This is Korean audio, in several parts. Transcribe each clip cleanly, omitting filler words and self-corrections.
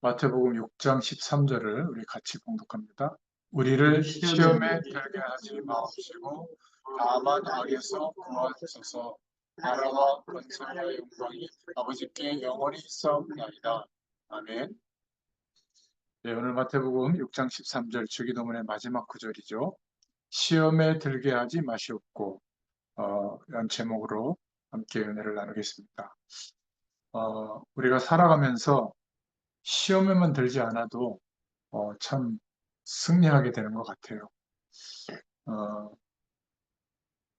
마태복음 6장 13절을 우리 같이 봉독합니다. 우리를 시험에 들게 하지 마옵시고 다만 악에서 구하소서. 나라와 권세와 영광이 아버지께 영원히 있사옵나이다. 아멘. 네, 오늘 마태복음 6장 13절 주기도문의 마지막 구절이죠. 시험에 들게 하지 마시옵고 이런 제목으로 함께 은혜를 나누겠습니다. 우리가 살아가면서 시험에만 들지 않아도 참 승리하게 되는 것 같아요. 어,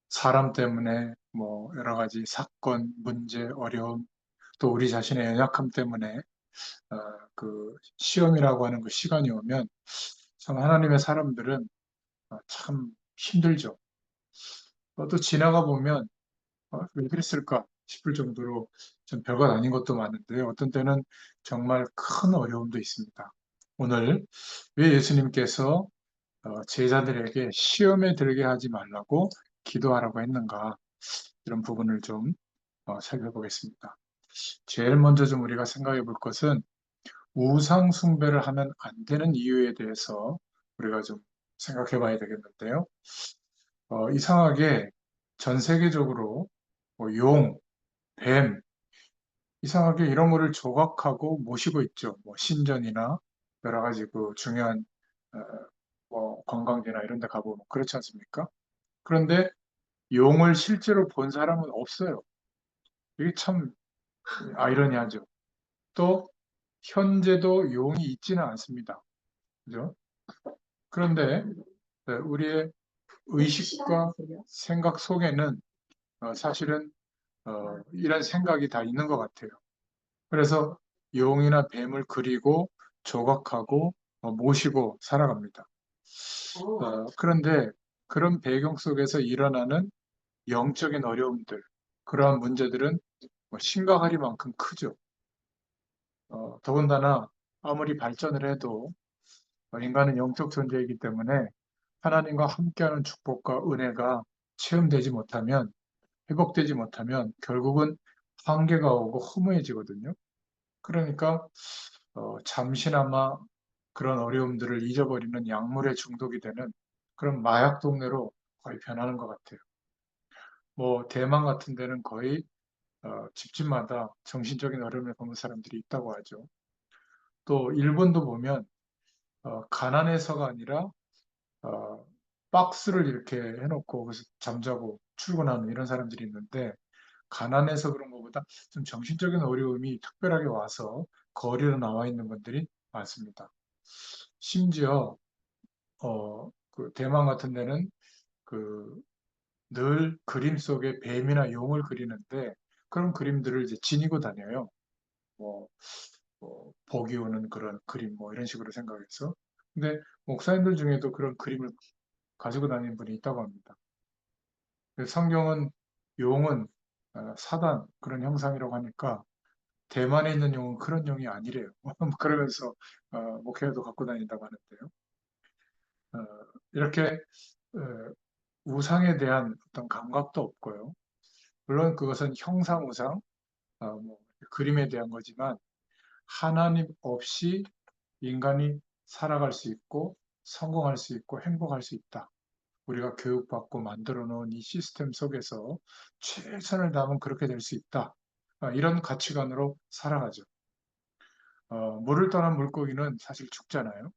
사람 때문에 뭐 여러 가지 사건, 문제, 어려움, 또 우리 자신의 연약함 때문에 어, 그 시험이라고 하는 그 시간이 오면 참 하나님의 사람들은 참 힘들죠. 또 지나가 보면 왜 그랬을까 싶을 정도로 좀 별것 아닌 것도 많은데 어떤 때는 정말 큰 어려움도 있습니다. 오늘 왜 예수님께서 제자들에게 시험에 들게 하지 말라고 기도하라고 했는가 이런 부분을 좀 살펴보겠습니다. 제일 먼저 좀 우리가 생각해 볼 것은 우상 숭배를 하면 안 되는 이유에 대해서 우리가 좀 생각해 봐야 되겠는데요. 이상하게 전 세계적으로 뭐 용, 뱀, 이상하게 이런 거를 조각하고 모시고 있죠. 뭐 신전이나 여러 가지 그 중요한 어, 뭐 관광지나 이런 데 가보면 그렇지 않습니까? 그런데 용을 실제로 본 사람은 없어요. 이게 참 아이러니하죠. 또 현재도 용이 있지는 않습니다. 그죠? 그런데 우리의 의식과 생각 속에는 사실은 이런 생각이 다 있는 것 같아요. 그래서 용이나 뱀을 그리고 조각하고 모시고 살아갑니다. 그런데 그런 배경 속에서 일어나는 영적인 어려움들, 그러한 문제들은 뭐 심각하리만큼 크죠. 더군다나 아무리 발전을 해도 인간은 영적 존재이기 때문에 하나님과 함께하는 축복과 은혜가 체험되지 못하면, 회복되지 못하면 결국은 한계가 오고 허무해지거든요. 그러니까 잠시나마 그런 어려움들을 잊어버리는 약물에 중독이 되는 그런 마약 동네로 거의 변하는 것 같아요. 뭐 대만 같은 데는 거의 집집마다 정신적인 어려움을 겪는 사람들이 있다고 하죠. 또 일본도 보면 가난해서가 아니라 어, 박스를 이렇게 해놓고 거기서 잠자고 출근하는 이런 사람들이 있는데 가난해서 그런 것보다 좀 정신적인 어려움이 특별하게 와서 거리로 나와 있는 분들이 많습니다. 심지어 그 대만 같은 데는 그 늘 그림 속에 뱀이나 용을 그리는데 그런 그림들을 이제 지니고 다녀요. 뭐, 복이 오는 그런 그림 뭐 이런 식으로 생각해서. 근데 목사님들 중에도 그런 그림을 가지고 다니는 분이 있다고 합니다. 그래서 성경은 용은 사단 그런 형상이라고 하니까 대만에 있는 용은 그런 용이 아니래요. 그러면서 목회도 갖고 다닌다고 하는데요. 어, 이렇게 어, 우상에 대한 어떤 감각도 없고요. 물론 그것은 형상우상, 뭐 그림에 대한 거지만 하나님 없이 인간이 살아갈 수 있고 성공할 수 있고 행복할 수 있다. 우리가 교육받고 만들어 놓은 이 시스템 속에서 최선을 다하면 그렇게 될 수 있다. 이런 가치관으로 살아가죠. 물을 떠난 물고기는 사실 죽잖아요.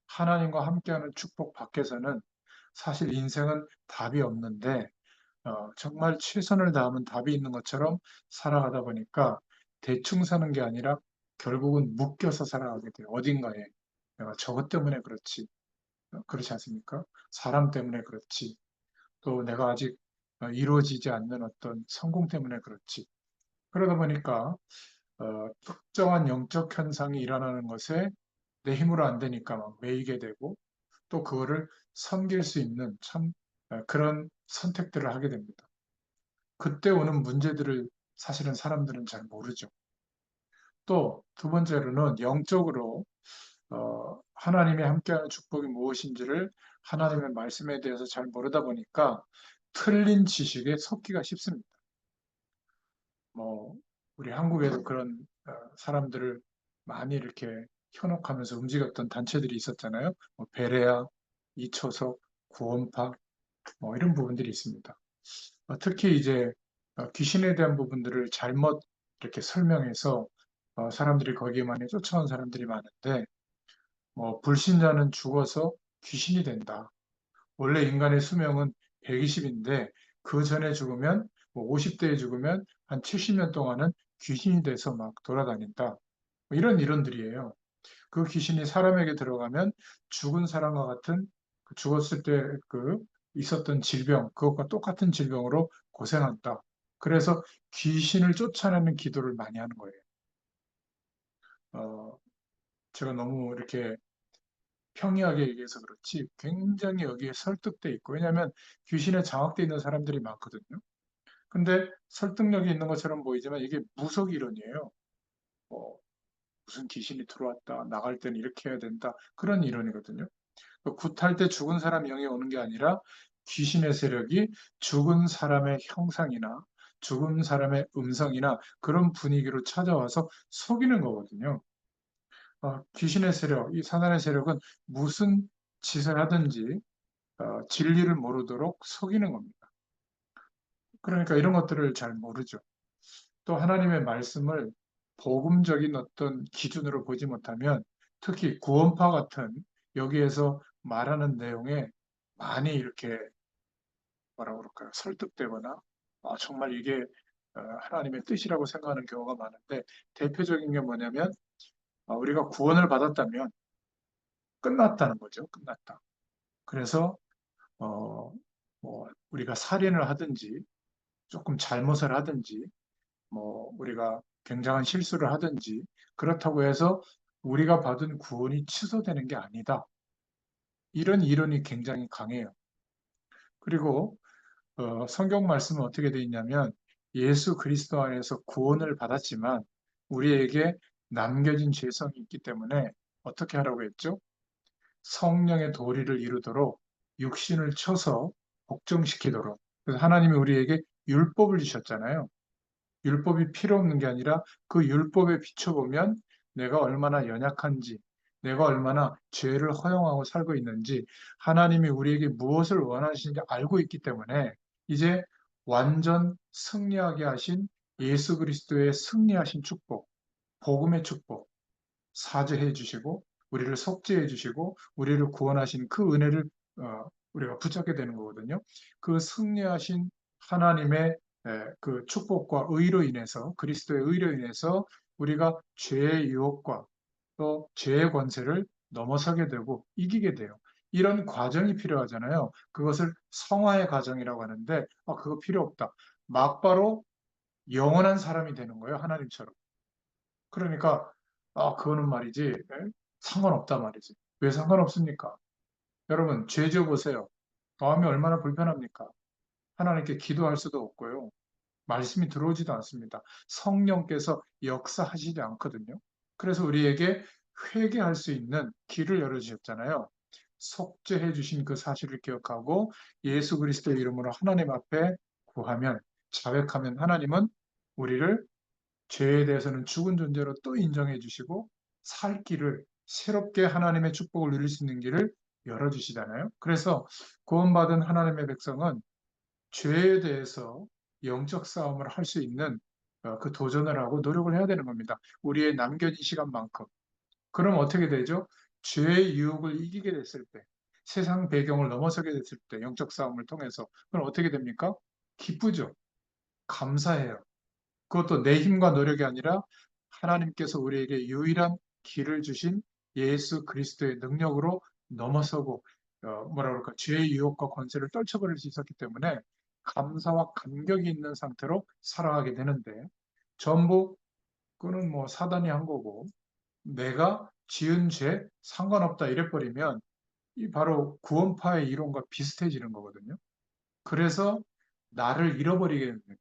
하나님과 함께하는 축복 밖에서는 사실 인생은 답이 없는데 정말 최선을 다하면 답이 있는 것처럼 살아가다 보니까 대충 사는 게 아니라 결국은 묶여서 살아가게 돼요. 어딘가에. 내가 저것 때문에 그렇지. 그렇지 않습니까? 사람 때문에 그렇지. 또 내가 아직 이루어지지 않는 어떤 성공 때문에 그렇지. 그러다 보니까 특정한 영적 현상이 일어나는 것에 내 힘으로 안 되니까 막 매이게 되고 또 그거를 섬길 수 있는 참 그런 선택들을 하게 됩니다. 그때 오는 문제들을 사실은 사람들은 잘 모르죠. 또 두 번째로는 영적으로 하나님이 함께하는 축복이 무엇인지를 하나님의 말씀에 대해서 잘 모르다 보니까 틀린 지식에 섞기가 쉽습니다. 뭐 우리 한국에도 그런 사람들을 많이 이렇게 현혹하면서 움직였던 단체들이 있었잖아요. 뭐 베레아, 이초석, 구원파 뭐 이런 부분들이 있습니다. 특히 이제 귀신에 대한 부분들을 잘못 이렇게 설명해서 사람들이 거기에 많이 쫓아온 사람들이 많은데 뭐 불신자는 죽어서 귀신이 된다. 원래 인간의 수명은 120인데 그 전에 죽으면 뭐 50대에 죽으면 한 70년 동안은 귀신이 돼서 막 돌아다닌다. 뭐 이런 이론들이에요. 그 귀신이 사람에게 들어가면 죽은 사람과 같은 죽었을 때 그 있었던 질병, 그것과 똑같은 질병으로 고생한다. 그래서 귀신을 쫓아내는 기도를 많이 하는 거예요. 어, 제가 너무 이렇게 평이하게 얘기해서 그렇지 굉장히 여기에 설득돼 있고, 왜냐하면 귀신에 장악돼 있는 사람들이 많거든요. 근데 설득력이 있는 것처럼 보이지만 이게 무속 이론이에요. 뭐 무슨 귀신이 들어왔다, 나갈 때는 이렇게 해야 된다, 그런 이론이거든요. 굿할 때 죽은 사람 영이 오는 게 아니라 귀신의 세력이 죽은 사람의 형상이나 죽은 사람의 음성이나 그런 분위기로 찾아와서 속이는 거거든요. 귀신의 세력, 이 사단의 세력은 무슨 짓을 하든지 진리를 모르도록 속이는 겁니다. 그러니까 이런 것들을 잘 모르죠. 또 하나님의 말씀을 복음적인 어떤 기준으로 보지 못하면 특히 구원파 같은 여기에서 말하는 내용에 많이 이렇게 뭐라 그럴까요? 설득되거나 정말 이게 하나님의 뜻이라고 생각하는 경우가 많은데 대표적인 게 뭐냐면 우리가 구원을 받았다면 끝났다는 거죠. 끝났다. 그래서 어, 뭐 우리가 살인을 하든지 조금 잘못을 하든지 뭐 우리가 굉장한 실수를 하든지 그렇다고 해서 우리가 받은 구원이 취소되는 게 아니다. 이런 이론이 굉장히 강해요. 그리고 성경 말씀은 어떻게 되어 있냐면 예수 그리스도 안에서 구원을 받았지만 우리에게 남겨진 죄성이 있기 때문에 어떻게 하라고 했죠? 성령의 도리를 이루도록 육신을 쳐서 복종시키도록. 그래서 하나님이 우리에게 율법을 주셨잖아요. 율법이 필요 없는 게 아니라 그 율법에 비춰보면 내가 얼마나 연약한지, 내가 얼마나 죄를 허용하고 살고 있는지, 하나님이 우리에게 무엇을 원하시는지 알고 있기 때문에 이제 완전 승리하게 하신 예수 그리스도의 승리하신 축복, 복음의 축복, 사죄해 주시고 우리를 속죄해 주시고 우리를 구원하신 그 은혜를 우리가 붙잡게 되는 거거든요. 그 승리하신 하나님의 그 축복과 의로 인해서 그리스도의 의로 인해서 우리가 죄의 유혹과 또 죄의 권세를 넘어서게 되고 이기게 돼요. 이런 과정이 필요하잖아요. 그것을 성화의 과정이라고 하는데 그거 필요 없다. 막바로 영원한 사람이 되는 거예요. 하나님처럼. 그러니까 그거는 말이지 상관없다 말이지. 왜 상관없습니까? 여러분 죄 지어 보세요. 마음이 얼마나 불편합니까? 하나님께 기도할 수도 없고요. 말씀이 들어오지도 않습니다. 성령께서 역사하시지 않거든요. 그래서 우리에게 회개할 수 있는 길을 열어주셨잖아요. 속죄해 주신 그 사실을 기억하고 예수 그리스도의 이름으로 하나님 앞에 구하면 자백하면 하나님은 우리를 죄에 대해서는 죽은 존재로 또 인정해 주시고 살 길을 새롭게 하나님의 축복을 누릴 수 있는 길을 열어주시잖아요. 그래서 구원받은 하나님의 백성은 죄에 대해서 영적 싸움을 할 수 있는 그 도전을 하고 노력을 해야 되는 겁니다. 우리의 남겨진 시간만큼. 그럼 어떻게 되죠? 죄의 유혹을 이기게 됐을 때, 세상 배경을 넘어서게 됐을 때, 영적 싸움을 통해서, 그럼 어떻게 됩니까? 기쁘죠? 감사해요. 그것도 내 힘과 노력이 아니라 하나님께서 우리에게 유일한 길을 주신 예수 그리스도의 능력으로 넘어서고 뭐라 그럴까 죄의 유혹과 권세를 떨쳐버릴 수 있었기 때문에 감사와 감격이 있는 상태로 살아가게 되는데 전부 그는 뭐 사단이 한 거고 내가 지은 죄 상관없다 이래버리면 이 바로 구원파의 이론과 비슷해지는 거거든요. 그래서 나를 잃어버리게 됩니다.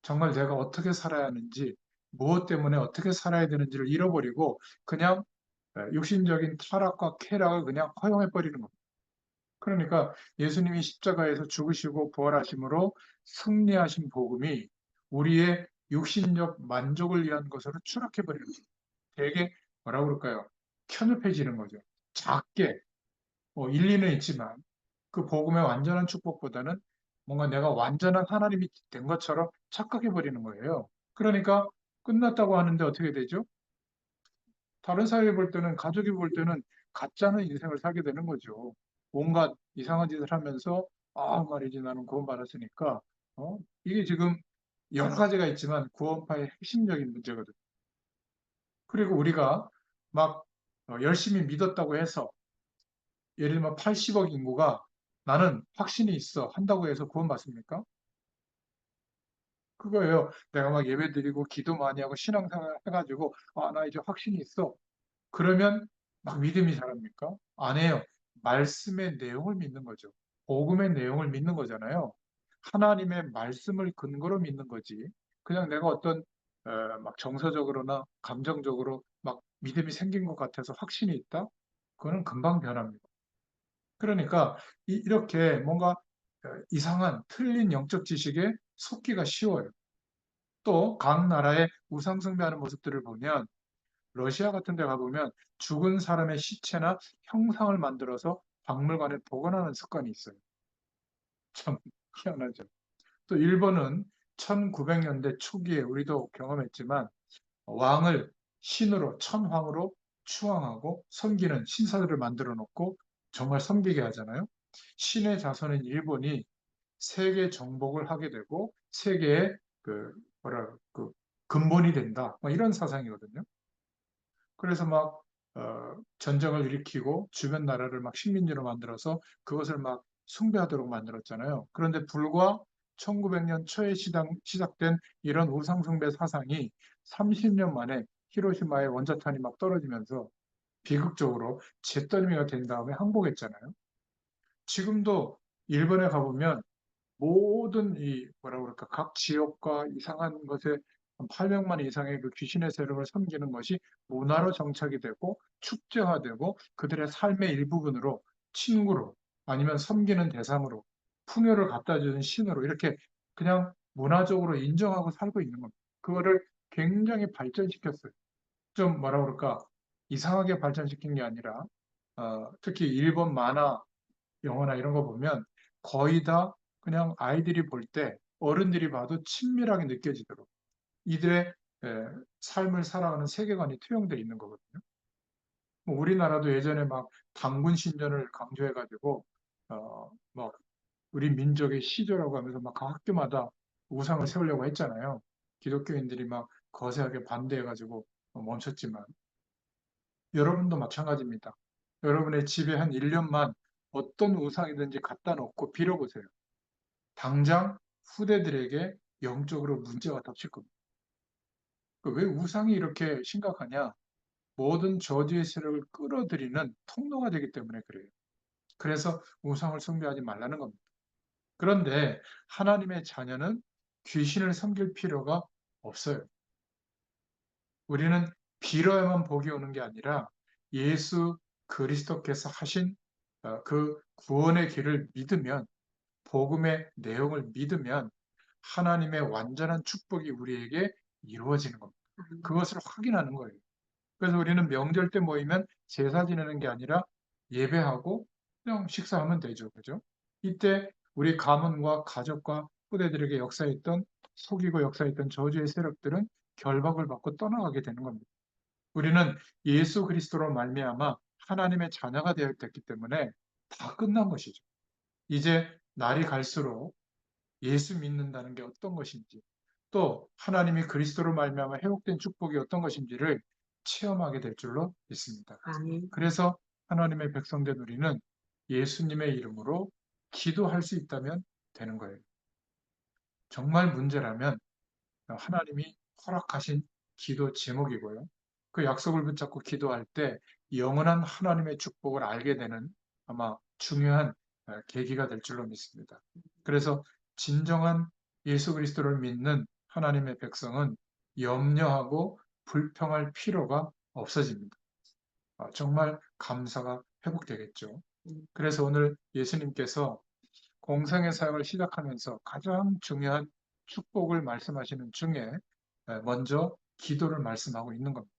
정말 내가 어떻게 살아야 하는지, 무엇 때문에 어떻게 살아야 되는지를 잃어버리고 그냥 육신적인 타락과 쾌락을 그냥 허용해버리는 겁니다. 그러니까 예수님이 십자가에서 죽으시고 부활하심으로 승리하신 복음이 우리의 육신적 만족을 위한 것으로 추락해버리는 겁니다. 되게 뭐라 그럴까요? 편협해지는 거죠. 작게, 일리는 있지만 그 복음의 완전한 축복보다는 뭔가 내가 완전한 하나님이 된 것처럼 착각해 버리는 거예요. 그러니까 끝났다고 하는데 어떻게 되죠? 다른 사회 볼 때는, 가족이 볼 때는 가짜는 인생을 살게 되는 거죠. 온갖 이상한 짓을 하면서, 아, 말이지, 나는 구원받았으니까, 이게 지금 여러 가지가 있지만 구원파의 핵심적인 문제거든요. 그리고 우리가 막 열심히 믿었다고 해서, 예를 들면 80억 인구가 나는 확신이 있어 한다고 해서 구원받습니까? 그거예요. 내가 막 예배 드리고 기도 많이 하고 신앙생활 해가지고, 아, 나 이제 확신이 있어. 그러면 막 믿음이 자랍니까? 안 해요. 말씀의 내용을 믿는 거죠. 복음의 내용을 믿는 거잖아요. 하나님의 말씀을 근거로 믿는 거지. 그냥 내가 어떤 막 정서적으로나 감정적으로 막 믿음이 생긴 것 같아서 확신이 있다? 그거는 금방 변합니다. 그러니까 이렇게 뭔가 이상한 틀린 영적 지식에 속기가 쉬워요. 또 각 나라의 우상 숭배하는 모습들을 보면 러시아 같은 데 가보면 죽은 사람의 시체나 형상을 만들어서 박물관에 보관하는 습관이 있어요. 참 희한하죠. 또 일본은 1900년대 초기에 우리도 경험했지만 왕을 신으로, 천황으로 추앙하고 섬기는 신사들을 만들어 놓고 정말 섬기게 하잖아요. 신의 자손인 일본이 세계 정복을 하게 되고 세계의 그 그 근본이 된다. 뭐 이런 사상이거든요. 그래서 막 전쟁을 일으키고 주변 나라를 막 식민지로 만들어서 그것을 막 숭배하도록 만들었잖아요. 그런데 불과 1900년 초에 시작된 이런 우상숭배 사상이 30년 만에 히로시마의 원자탄이 막 떨어지면서 비극적으로 잿더미가 된 다음에 항복했잖아요. 지금도 일본에 가보면 모든 이 뭐라 그럴까 각 지역과 이상한 것에 800만 이상의 그 귀신의 세력을 섬기는 것이 문화로 정착이 되고 축제화되고 그들의 삶의 일부분으로 친구로 아니면 섬기는 대상으로 풍요를 갖다 주는 신으로 이렇게 그냥 문화적으로 인정하고 살고 있는 겁니다. 그거를 굉장히 발전시켰어요. 좀 뭐라 그럴까 이상하게 발전시킨 게 아니라 특히 일본 만화 영화나 이런 거 보면 거의 다 그냥 아이들이 볼 때 어른들이 봐도 친밀하게 느껴지도록 이들의 삶을 살아가는 세계관이 투영되어 있는 거거든요. 뭐 우리나라도 예전에 막 단군 신전을 강조해가지고 뭐 우리 민족의 시조라고 하면서 막 각 학교마다 우상을 세우려고 했잖아요. 기독교인들이 막 거세하게 반대해가지고 멈췄지만 여러분도 마찬가지입니다. 여러분의 집에 한 1년만 어떤 우상이든지 갖다 놓고 빌어보세요. 당장 후대들에게 영적으로 문제가 닥칠 겁니다. 왜 우상이 이렇게 심각하냐? 모든 저주의 세력을 끌어들이는 통로가 되기 때문에 그래요. 그래서 우상을 숭배하지 말라는 겁니다. 그런데 하나님의 자녀는 귀신을 섬길 필요가 없어요. 우리는 빌어야만 복이 오는 게 아니라 예수 그리스도께서 하신 그 구원의 길을 믿으면 복음의 내용을 믿으면 하나님의 완전한 축복이 우리에게 이루어지는 겁니다. 그것을 확인하는 거예요. 그래서 우리는 명절 때 모이면 제사 지내는 게 아니라 예배하고 그냥 식사하면 되죠. 그죠? 이때 우리 가문과 가족과 후대들에게 역사했던 속이고 역사했던 저주의 세력들은 결박을 받고 떠나가게 되는 겁니다. 우리는 예수 그리스도로 말미암아 하나님의 자녀가 되었기 때문에 다 끝난 것이죠. 이제 날이 갈수록 예수 믿는다는 게 어떤 것인지, 또 하나님이 그리스도로 말미암아 회복된 축복이 어떤 것인지를 체험하게 될 줄로 믿습니다. 아멘. 그래서 하나님의 백성된 우리는 예수님의 이름으로 기도할 수 있다면 되는 거예요. 정말 문제라면 하나님이 허락하신 기도 제목이고요. 그 약속을 붙잡고 기도할 때 영원한 하나님의 축복을 알게 되는 아마 중요한 계기가 될 줄로 믿습니다. 그래서 진정한 예수 그리스도를 믿는 하나님의 백성은 염려하고 불평할 필요가 없어집니다. 정말 감사가 회복되겠죠. 그래서 오늘 예수님께서 공생의 사역을 시작하면서 가장 중요한 축복을 말씀하시는 중에 먼저 기도를 말씀하고 있는 겁니다.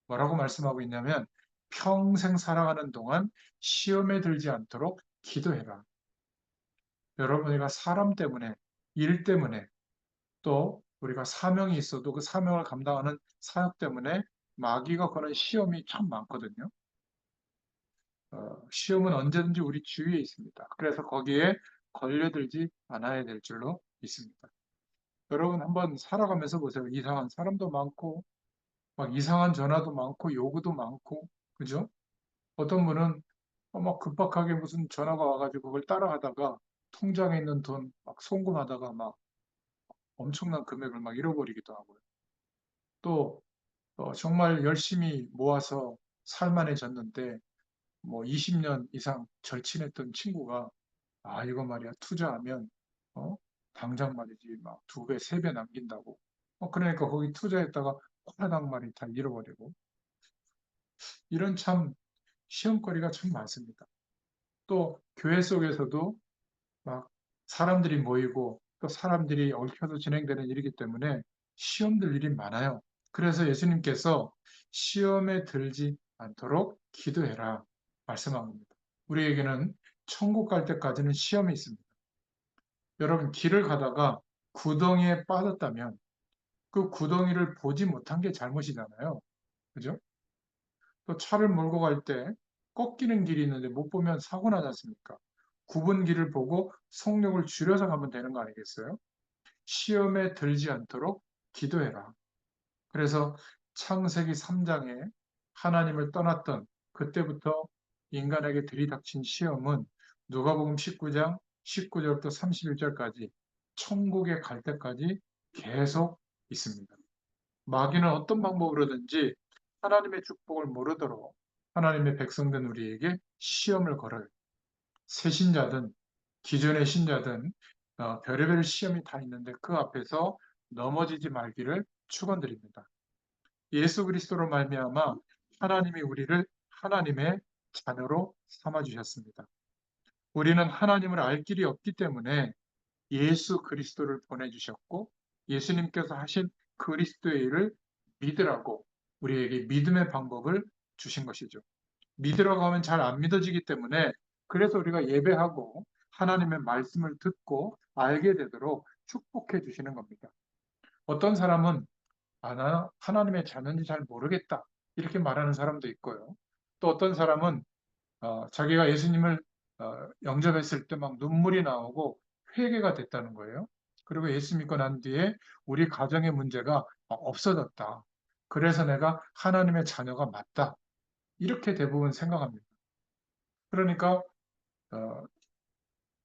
뭐라고 말씀하고 있냐면 평생 살아가는 동안 시험에 들지 않도록 기도해라. 여러분, 우리가 사람 때문에, 일 때문에, 또 우리가 사명이 있어도 그 사명을 감당하는 사역 때문에 마귀가 거는 시험이 참 많거든요. 시험은 언제든지 우리 주위에 있습니다. 그래서 거기에 걸려들지 않아야 될 줄로 믿습니다. 여러분 한번 살아가면서 보세요. 이상한 사람도 많고, 막 이상한 전화도 많고, 요구도 많고, 그죠? 어떤 분은 막 급박하게 무슨 전화가 와가지고 그걸 따라하다가 통장에 있는 돈 막 송금하다가 막 엄청난 금액을 막 잃어버리기도 하고요. 또 정말 열심히 모아서 살만해졌는데 뭐 20년 이상 절친했던 친구가 이거 말이야 투자하면 어 당장 말이지 막 두 배, 세 배 남긴다고. 그러니까 거기 투자했다가 화당 말이 다 잃어버리고 이런 참 시험거리가 참 많습니다. 또 교회 속에서도 막 사람들이 모이고 또 사람들이 얽혀서 진행되는 일이기 때문에 시험들 일이 많아요. 그래서 예수님께서 시험에 들지 않도록 기도해라 말씀한 겁니다. 우리에게는 천국 갈 때까지는 시험이 있습니다. 여러분, 길을 가다가 구덩이에 빠졌다면 그 구덩이를 보지 못한 게 잘못이잖아요. 그죠? 또 차를 몰고 갈 때 꺾이는 길이 있는데 못 보면 사고 나지 않습니까? 굽은 길을 보고 속력을 줄여서 가면 되는 거 아니겠어요? 시험에 들지 않도록 기도해라. 그래서 창세기 3장에 하나님을 떠났던 그때부터 인간에게 들이닥친 시험은 누가복음 19장 19절부터 31절까지 천국에 갈 때까지 계속 있습니다. 마귀는 어떤 방법으로든지 하나님의 축복을 모르도록 하나님의 백성된 우리에게 시험을 걸어요. 새 신자든 기존의 신자든 별의별 시험이 다 있는데 그 앞에서 넘어지지 말기를 축원드립니다. 예수 그리스도로 말미암아 하나님이 우리를 하나님의 자녀로 삼아 주셨습니다. 우리는 하나님을 알 길이 없기 때문에 예수 그리스도를 보내주셨고 예수님께서 하신 그리스도의 일을 믿으라고 우리에게 믿음의 방법을 주신 것이죠. 믿으라고 하면 잘 안 믿어지기 때문에 그래서 우리가 예배하고 하나님의 말씀을 듣고 알게 되도록 축복해 주시는 겁니다. 어떤 사람은 나 하나님의 자녀인지 잘 모르겠다 이렇게 말하는 사람도 있고요. 또 어떤 사람은 자기가 예수님을 영접했을 때 막 눈물이 나오고 회개가 됐다는 거예요. 그리고 예수 믿고 난 뒤에 우리 가정의 문제가 없어졌다. 그래서 내가 하나님의 자녀가 맞다. 이렇게 대부분 생각합니다. 그러니까 어,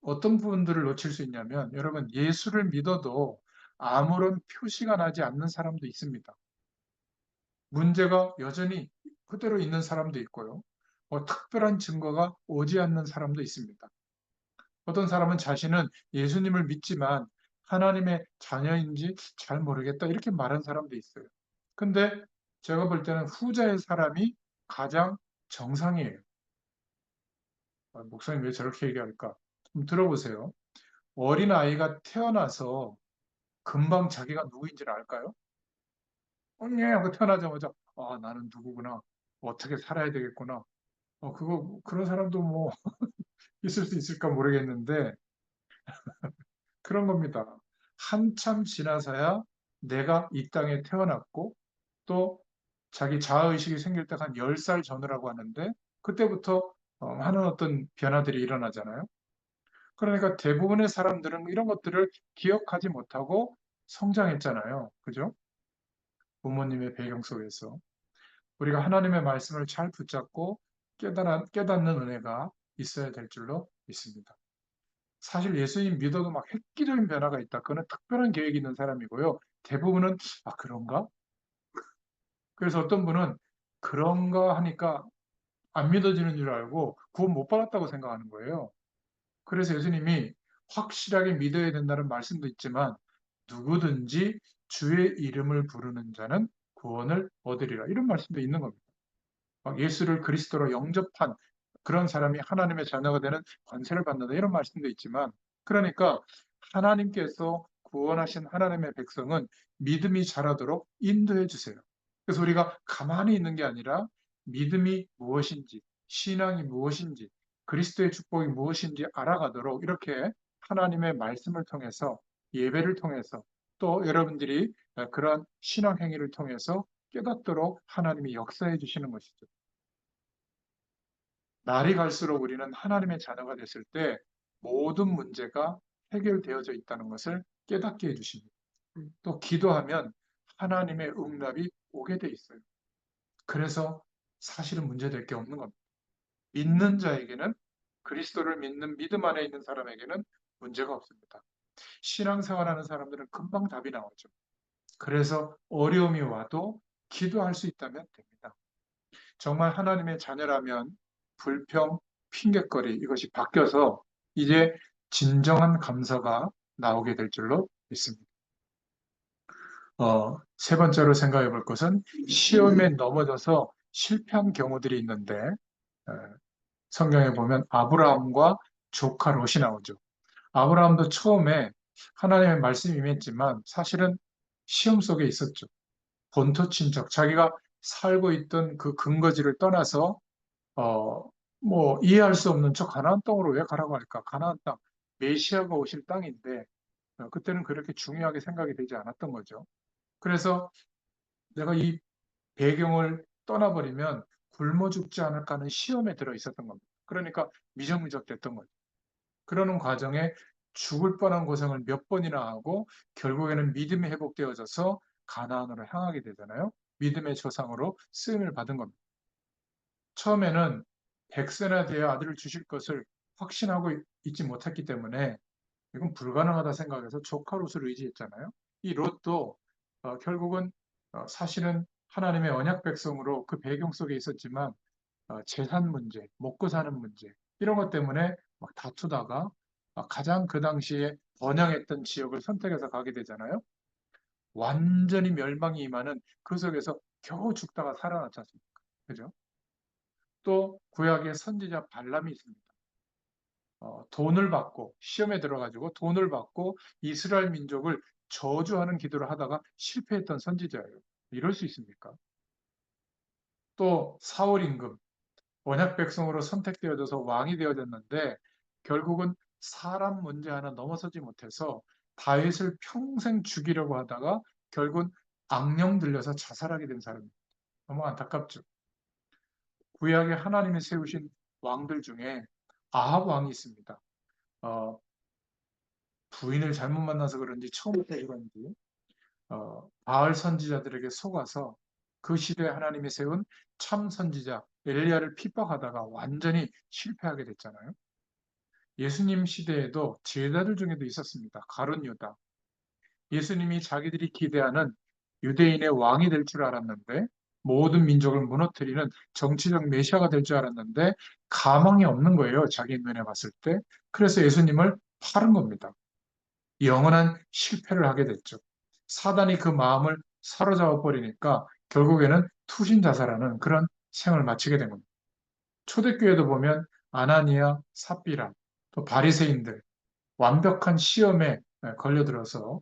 어떤 부분들을 놓칠 수 있냐면 여러분 예수를 믿어도 아무런 표시가 나지 않는 사람도 있습니다. 문제가 여전히 그대로 있는 사람도 있고요. 특별한 증거가 오지 않는 사람도 있습니다. 어떤 사람은 자신은 예수님을 믿지만 하나님의 자녀인지 잘 모르겠다 이렇게 말하는 사람도 있어요. 근데 제가 볼 때는 후자의 사람이 가장 정상이에요. 목사님 왜 저렇게 얘기할까? 좀 들어보세요. 어린 아이가 태어나서 금방 자기가 누구인지를 알까요? 예 하고 태어나자마자 나는 누구구나. 어떻게 살아야 되겠구나. 그런 사람도 뭐 있을 수 있을까 모르겠는데 그런 겁니다. 한참 지나서야 내가 이 땅에 태어났고 또 자기 자아의식이 생길 때 한 10살 전후라고 하는데 그때부터 하는 어떤 변화들이 일어나잖아요. 그러니까 대부분의 사람들은 이런 것들을 기억하지 못하고 성장했잖아요. 그죠? 부모님의 배경 속에서. 우리가 하나님의 말씀을 잘 붙잡고 깨닫는 은혜가 있어야 될 줄로 믿습니다. 사실 예수님 믿어도 막 획기적인 변화가 있다. 그거는 특별한 계획이 있는 사람이고요. 대부분은 그런가? 그래서 어떤 분은 그런가 하니까 안 믿어지는 줄 알고 구원 못 받았다고 생각하는 거예요. 그래서 예수님이 확실하게 믿어야 된다는 말씀도 있지만 누구든지 주의 이름을 부르는 자는 구원을 얻으리라. 이런 말씀도 있는 겁니다. 예수를 그리스도로 영접한 그런 사람이 하나님의 자녀가 되는 권세를 받는다. 이런 말씀도 있지만 그러니까 하나님께서 구원하신 하나님의 백성은 믿음이 자라도록 인도해 주세요. 그래서 우리가 가만히 있는 게 아니라 믿음이 무엇인지, 신앙이 무엇인지, 그리스도의 축복이 무엇인지 알아가도록 이렇게 하나님의 말씀을 통해서 예배를 통해서 또 여러분들이 그런 신앙 행위를 통해서 깨닫도록 하나님이 역사해 주시는 것이죠. 날이 갈수록 우리는 하나님의 자녀가 됐을 때 모든 문제가 해결되어져 있다는 것을 깨닫게 해주십니다. 또 기도하면 하나님의 응답이 오게 돼 있어요. 그래서 사실은 문제될 게 없는 겁니다. 믿는 자에게는 그리스도를 믿는 믿음 안에 있는 사람에게는 문제가 없습니다. 신앙생활하는 사람들은 금방 답이 나오죠. 그래서 어려움이 와도 기도할 수 있다면 됩니다. 정말 하나님의 자녀라면 불평, 핑곗거리 이것이 바뀌어서 이제 진정한 감사가 나오게 될 줄로 믿습니다. 세 번째로 생각해 볼 것은 시험에 넘어져서 실패한 경우들이 있는데 어, 성경에 보면 아브라함과 조카 롯이 나오죠. 아브라함도 처음에 하나님의 말씀이 임했지만 사실은 시험 속에 있었죠. 본토 친척, 자기가 살고 있던 그 근거지를 떠나서 어, 뭐 이해할 수 없는 저 가나안 땅으로 왜 가라고 할까? 가나안 땅, 메시아가 오실 땅인데 그때는 그렇게 중요하게 생각이 되지 않았던 거죠. 그래서 내가 이 배경을 떠나버리면 굶어 죽지 않을까 하는 시험에 들어 있었던 겁니다. 그러니까 미적미적 됐던 거죠. 그러는 과정에 죽을 뻔한 고생을 몇 번이나 하고 결국에는 믿음이 회복되어져서 가나안으로 향하게 되잖아요. 믿음의 조상으로 쓰임을 받은 겁니다. 처음에는 100세나 되어 아들을 주실 것을 확신하고 있지 못했기 때문에 이건 불가능하다 생각해서 조카 롯을 의지했잖아요. 이 롯도 결국은 사실은 하나님의 언약 백성으로 그 배경 속에 있었지만 재산 문제, 먹고 사는 문제 이런 것 때문에 막 다투다가 가장 그 당시에 번영했던 지역을 선택해서 가게 되잖아요. 완전히 멸망이 임하는 그 속에서 겨우 죽다가 살아났지 않습니까? 그죠? 또 구약의 선지자 발람이 있습니다. 돈을 받고 시험에 들어가지고 돈을 받고 이스라엘 민족을 저주하는 기도를 하다가 실패했던 선지자예요. 이럴 수 있습니까? 또 사울 임금 언약 백성으로 선택되어져서 왕이 되어졌는데 결국은 사람 문제 하나 넘어서지 못해서 다윗을 평생 죽이려고 하다가 결국은 악령 들려서 자살하게 된 사람입니다. 너무 안타깝죠. 구약에 하나님이 세우신 왕들 중에 아합 왕이 있습니다. 어, 부인을 잘못 만나서 그런지 처음부터 그런지 바알 선지자들에게 속아서 그 시대에 하나님이 세운 참 선지자 엘리야를 핍박하다가 완전히 실패하게 됐잖아요. 예수님 시대에도 제자들 중에도 있었습니다. 가룟 유다. 예수님이 자기들이 기대하는 유대인의 왕이 될 줄 알았는데 모든 민족을 무너뜨리는 정치적 메시아가 될 줄 알았는데 가망이 없는 거예요. 자기 눈에 봤을 때. 그래서 예수님을 팔은 겁니다. 영원한 실패를 하게 됐죠. 사단이 그 마음을 사로잡아 버리니까 결국에는 투신 자살하는 그런 생을 마치게 된 겁니다. 초대교회도 보면 아나니아, 삽비라, 또 바리새인들 완벽한 시험에 걸려들어서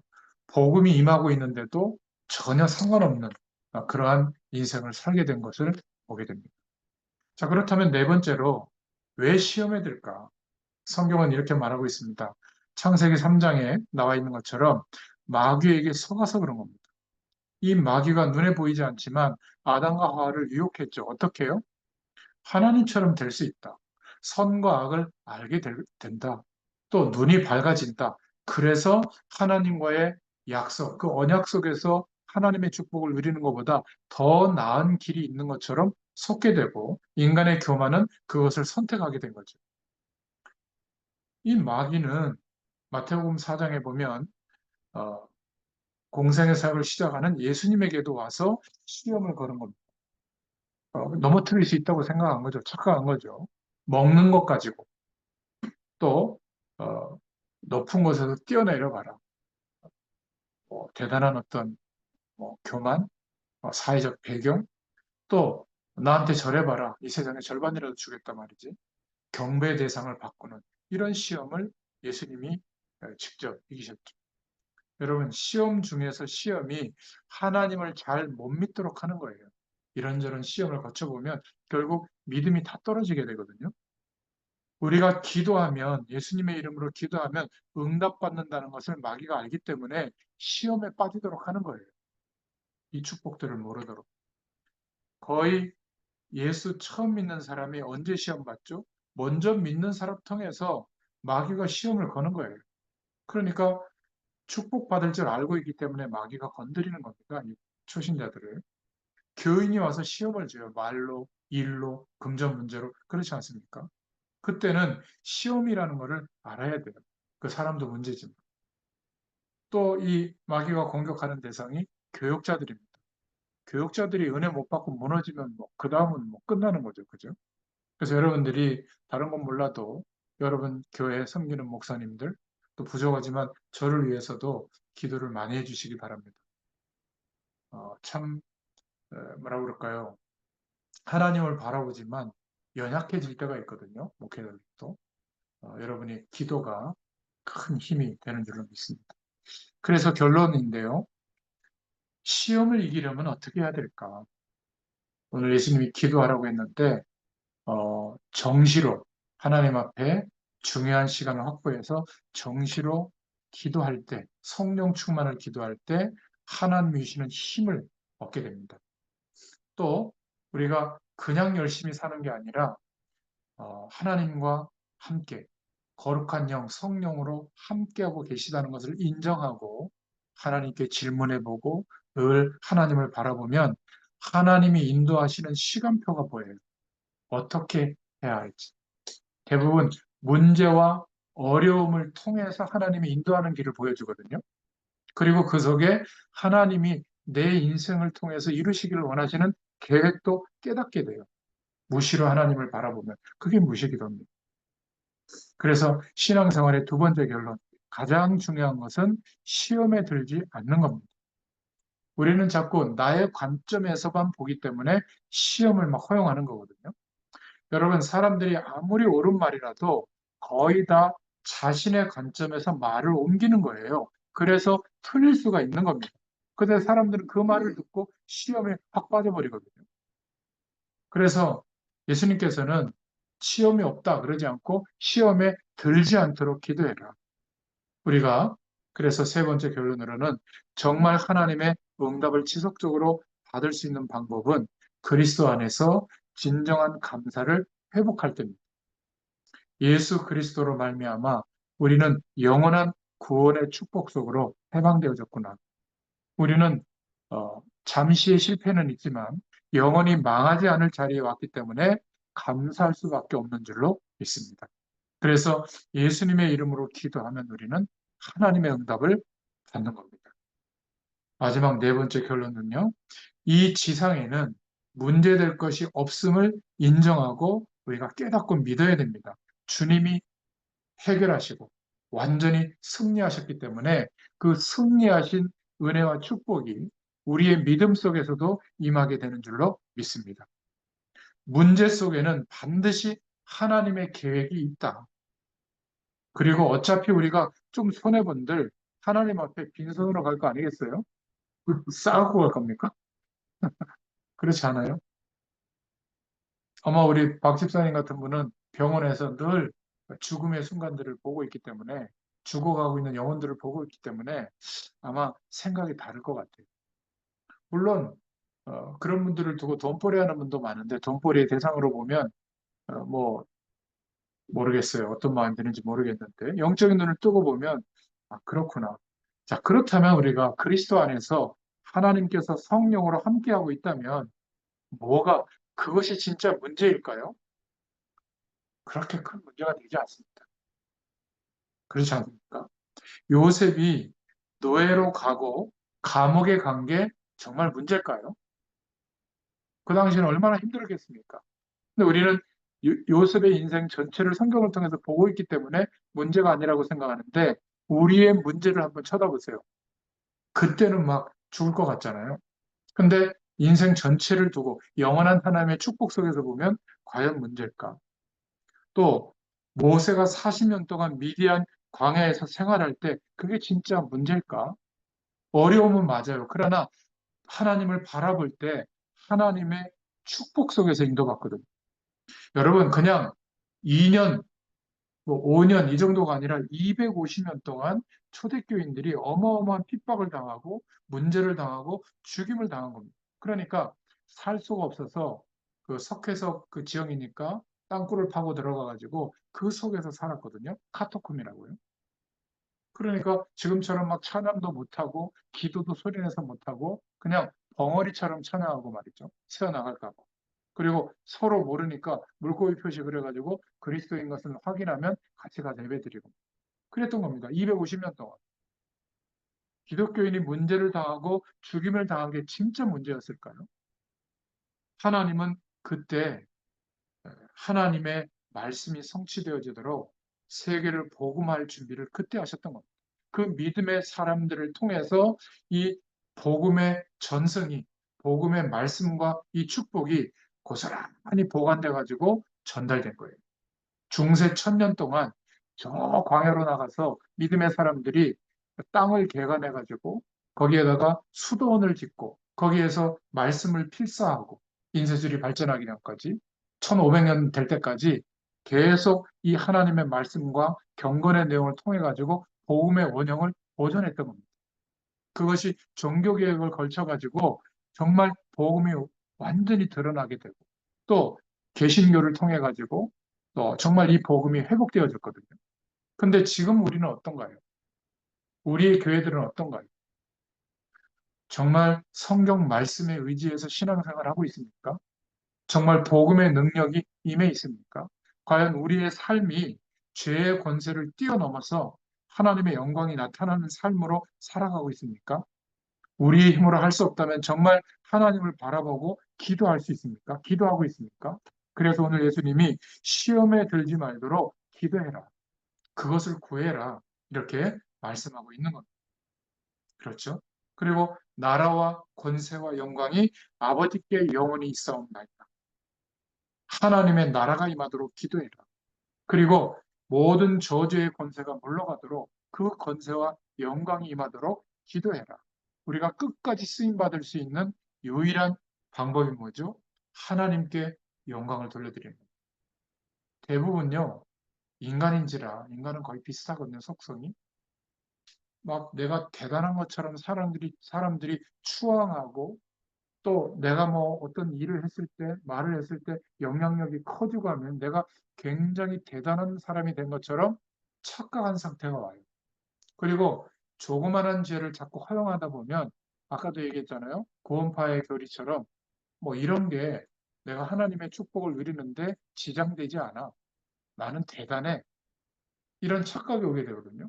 복음이 임하고 있는데도 전혀 상관없는 그러한 인생을 살게 된 것을 보게 됩니다. 자, 그렇다면 네 번째로 왜 시험에 들까? 성경은 이렇게 말하고 있습니다. 창세기 3장에 나와 있는 것처럼 마귀에게 속아서 그런 겁니다. 이 마귀가 눈에 보이지 않지만 아담과 하와를 유혹했죠. 어떻게 해요? 하나님처럼 될 수 있다. 선과 악을 알게 된다. 또 눈이 밝아진다. 그래서 하나님과의 약속, 그 언약 속에서 하나님의 축복을 누리는 것보다 더 나은 길이 있는 것처럼 속게 되고 인간의 교만은 그것을 선택하게 된 거죠. 이 마귀는 마태복음 4장에 보면 어, 공생의 사역을 시작하는 예수님에게도 와서 시험을 거는 겁니다. 넘어뜨릴 수 있다고 생각한 거죠. 착각한 거죠. 먹는 것 가지고 또 높은 곳에서 뛰어내려 봐라. 대단한 어떤 교만, 사회적 배경, 또 나한테 절해봐라. 이 세상의 절반이라도 주겠단 말이지. 경배 대상을 바꾸는 이런 시험을 예수님이 직접 이기셨죠. 여러분, 시험 중에서 시험이 하나님을 잘 못 믿도록 하는 거예요. 이런저런 시험을 거쳐보면 결국 믿음이 다 떨어지게 되거든요. 우리가 기도하면, 예수님의 이름으로 기도하면 응답받는다는 것을 마귀가 알기 때문에 시험에 빠지도록 하는 거예요. 이 축복들을 모르도록. 거의 예수 처음 믿는 사람이 언제 시험 받죠? 먼저 믿는 사람 통해서 마귀가 시험을 거는 거예요. 그러니까 축복받을 줄 알고 있기 때문에 마귀가 건드리는 겁니다. 이 초신자들을. 교인이 와서 시험을 줘요. 말로, 일로, 금전 문제로. 그렇지 않습니까? 그때는 시험이라는 것을 알아야 돼요. 그 사람도 문제지만. 또 이 마귀가 공격하는 대상이 교역자들입니다. 교역자들이 은혜 못 받고 무너지면 그 다음은 끝나는 거죠. 그죠? 그래서 여러분들이 다른 건 몰라도 여러분 교회 섬기는 목사님들 또 부족하지만 저를 위해서도 기도를 많이 해주시기 바랍니다. 참 뭐라 그럴까요? 하나님을 바라보지만 연약해질 때가 있거든요. 목회자들도. 여러분이 기도가 큰 힘이 되는 줄로 믿습니다. 그래서 결론인데요. 시험을 이기려면 어떻게 해야 될까? 오늘 예수님이 기도하라고 했는데 정시로 하나님 앞에 중요한 시간을 확보해서 정시로 기도할 때, 성령 충만을 기도할 때 하나님이 주시는 힘을 얻게 됩니다. 또 우리가 그냥 열심히 사는 게 아니라 하나님과 함께 거룩한 영, 성령으로 함께하고 계시다는 것을 인정하고 하나님께 질문해보고 늘 하나님을 바라보면 하나님이 인도하시는 시간표가 보여요. 어떻게 해야 할지. 대부분 문제와 어려움을 통해서 하나님이 인도하는 길을 보여주거든요. 그리고 그 속에 하나님이 내 인생을 통해서 이루시기를 원하시는 계획도 깨닫게 돼요. 무시로 하나님을 바라보면 그게 무시기도입니다. 그래서 신앙생활의 두 번째 결론, 가장 중요한 것은 시험에 들지 않는 겁니다. 우리는 자꾸 나의 관점에서만 보기 때문에 시험을 막 허용하는 거거든요. 여러분, 사람들이 아무리 옳은 말이라도 거의 다 자신의 관점에서 말을 옮기는 거예요. 그래서 틀릴 수가 있는 겁니다. 근데 사람들은 그 말을 듣고 시험에 확 빠져버리거든요. 그래서 예수님께서는 시험이 없다 그러지 않고 시험에 들지 않도록 기도해라. 우리가 그래서 세 번째 결론으로는 정말 하나님의 응답을 지속적으로 받을 수 있는 방법은 그리스도 안에서 진정한 감사를 회복할 때입니다. 예수 그리스도로 말미암아 우리는 영원한 구원의 축복 속으로 해방되어졌구나. 우리는 잠시의 실패는 있지만 영원히 망하지 않을 자리에 왔기 때문에 감사할 수밖에 없는 줄로 믿습니다. 그래서 예수님의 이름으로 기도하면 우리는 하나님의 응답을 받는 겁니다. 마지막 네 번째 결론은요. 이 지상에는 문제될 것이 없음을 인정하고 우리가 깨닫고 믿어야 됩니다. 주님이 해결하시고 완전히 승리하셨기 때문에 그 승리하신 은혜와 축복이 우리의 믿음 속에서도 임하게 되는 줄로 믿습니다. 문제 속에는 반드시 하나님의 계획이 있다. 그리고 어차피 우리가 좀 손해본들 하나님 앞에 빈손으로 갈 거 아니겠어요? 싸우고 갈 겁니까? 그렇지 않아요? 아마 우리 박 집사님 같은 분은 병원에서 늘 죽음의 순간들을 보고 있기 때문에 죽어가고 있는 영혼들을 보고 있기 때문에 아마 생각이 다를 것 같아요. 물론 그런 분들을 두고 돈벌이 하는 분도 많은데 돈벌이의 대상으로 보면 뭐 모르겠어요. 어떤 마음이 드는지 모르겠는데 영적인 눈을 뜨고 보면 아, 그렇구나. 자, 그렇다면 우리가 그리스도 안에서 하나님께서 성령으로 함께하고 있다면 뭐가 그것이 진짜 문제일까요? 그렇게 큰 문제가 되지 않습니다. 그렇지 않습니까? 요셉이 노예로 가고 감옥에 간 게 정말 문제일까요? 그 당시에는 얼마나 힘들겠습니까? 근데 우리는 요셉의 인생 전체를 성경을 통해서 보고 있기 때문에 문제가 아니라고 생각하는데 우리의 문제를 한번 쳐다보세요. 그때는 막 죽을 것 같잖아요. 근데 인생 전체를 두고 영원한 하나님의 축복 속에서 보면 과연 문제일까? 또 모세가 40년 동안 미디안 광야에서 생활할 때 그게 진짜 문제일까? 어려움은 맞아요. 그러나 하나님을 바라볼 때 하나님의 축복 속에서 인도받거든요. 여러분, 그냥 2년, 뭐 5년 이 정도가 아니라 250년 동안 초대교인들이 어마어마한 핍박을 당하고 문제를 당하고 죽임을 당한 겁니다. 그러니까 살 수가 없어서 그 석회석 그 지형이니까 땅굴을 파고 들어가 가지고 그 속에서 살았거든요. 카토콤이라고요. 그러니까 지금처럼 막 찬양도 못하고 기도도 소리내서 못하고 그냥 벙어리처럼 찬양하고 말이죠. 새어나갈까 봐. 그리고 서로 모르니까 물고기 표식을 해가지고 그리스도인 것을 확인하면 같이 가서 예배드리고 그랬던 겁니다. 250년 동안. 기독교인이 문제를 당하고 죽임을 당한 게 진짜 문제였을까요? 하나님은 그때 하나님의 말씀이 성취되어지도록 세계를 복음할 준비를 그때 하셨던 겁니다. 그 믿음의 사람들을 통해서 이 복음의 전승이, 복음의 말씀과 이 축복이 고스란히 보관돼 가지고 전달된 거예요. 중세 1000년 동안 저 광야로 나가서 믿음의 사람들이 땅을 개간해 가지고 거기에다가 수도원을 짓고 거기에서 말씀을 필사하고 인쇄술이 발전하기 전까지 1500년 될 때까지 계속 이 하나님의 말씀과 경건의 내용을 통해 가지고 복음의 원형을 보존했던 겁니다. 그것이 종교개혁을 걸쳐 가지고 정말 복음이 완전히 드러나게 되고 또 개신교를 통해 가지고 또 정말 이 복음이 회복되어졌거든요. 근데 지금 우리는 어떤가요? 우리의 교회들은 어떤가요? 정말 성경 말씀에 의지해서 신앙생활을 하고 있습니까? 정말 복음의 능력이 임해 있습니까? 과연 우리의 삶이 죄의 권세를 뛰어넘어서 하나님의 영광이 나타나는 삶으로 살아가고 있습니까? 우리의 힘으로 할 수 없다면 정말 하나님을 바라보고 기도할 수 있습니까? 기도하고 있습니까? 그래서 오늘 예수님이 시험에 들지 말도록 기도해라. 그것을 구해라. 이렇게 말씀하고 있는 겁니다. 그렇죠? 그리고 나라와 권세와 영광이 아버지께 영원히 있사옵나이다. 하나님의 나라가 임하도록 기도해라. 그리고 모든 저주의 권세가 물러가도록 그 권세와 영광이 임하도록 기도해라. 우리가 끝까지 쓰임 받을 수 있는 유일한 방법이 뭐죠? 하나님께 영광을 돌려드리는 거예요. 대부분요, 인간인지라 인간은 거의 비슷하거든요, 속성이. 막 내가 대단한 것처럼 사람들이 추앙하고 또 내가 뭐 어떤 일을 했을 때, 말을 했을 때 영향력이 커지고 하면 내가 굉장히 대단한 사람이 된 것처럼 착각한 상태가 와요. 그리고 조그만한 죄를 자꾸 허용하다 보면 아까도 얘기했잖아요. 고음파의 교리처럼 뭐 이런 게 내가 하나님의 축복을 누리는데 지장되지 않아. 나는 대단해. 이런 착각이 오게 되거든요.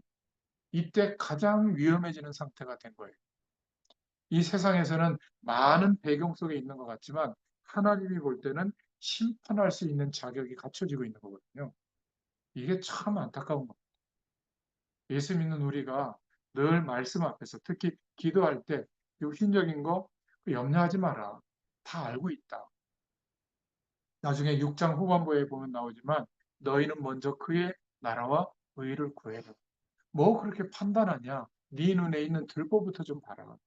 이때 가장 위험해지는 상태가 된 거예요. 이 세상에서는 많은 배경 속에 있는 것 같지만 하나님이 볼 때는 심판할 수 있는 자격이 갖춰지고 있는 거거든요. 이게 참 안타까운 겁니다. 예수 믿는 우리가 늘 말씀 앞에서 특히 기도할 때 육신적인 거 염려하지 마라. 다 알고 있다. 나중에 6장 후반부에 보면 나오지만 너희는 먼저 그의 나라와 의를 구해라. 뭐 그렇게 판단하냐? 네 눈에 있는 들보부터 좀 봐라.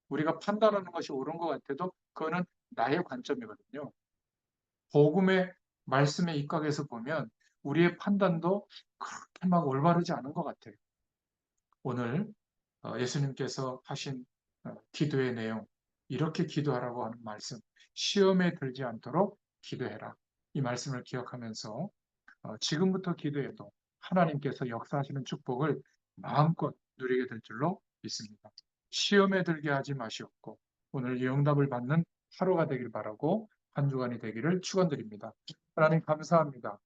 우리가 판단하는 것이 옳은 것 같아도 그거는 나의 관점이거든요. 복음의 말씀에 입각해서 보면 우리의 판단도 그렇게 막 올바르지 않은 것 같아요. 오늘 예수님께서 하신 기도의 내용, 이렇게 기도하라고 하는 말씀, 시험에 들지 않도록 기도해라. 이 말씀을 기억하면서 지금부터 기도해도 하나님께서 역사하시는 축복을 마음껏 누리게 될 줄로 믿습니다. 시험에 들게 하지 마시옵고 오늘 영답을 받는 하루가 되길 바라고 한 주간이 되기를 축원드립니다. 하나님 감사합니다.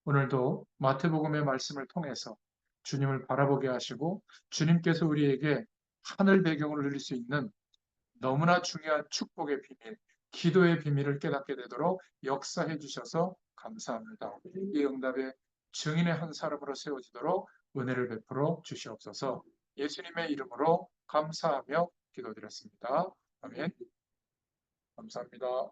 오늘도 마태복음의 말씀을 통해서 주님을 바라보게 하시고 주님께서 우리에게 하늘 배경을 누릴 수 있는 너무나 중요한 축복의 비밀, 기도의 비밀을 깨닫게 되도록 역사해 주셔서 감사합니다. 이 응답의 증인의 한 사람으로 세워지도록 은혜를 베풀어 주시옵소서. 예수님의 이름으로 감사하며 기도드렸습니다. 아멘. 감사합니다.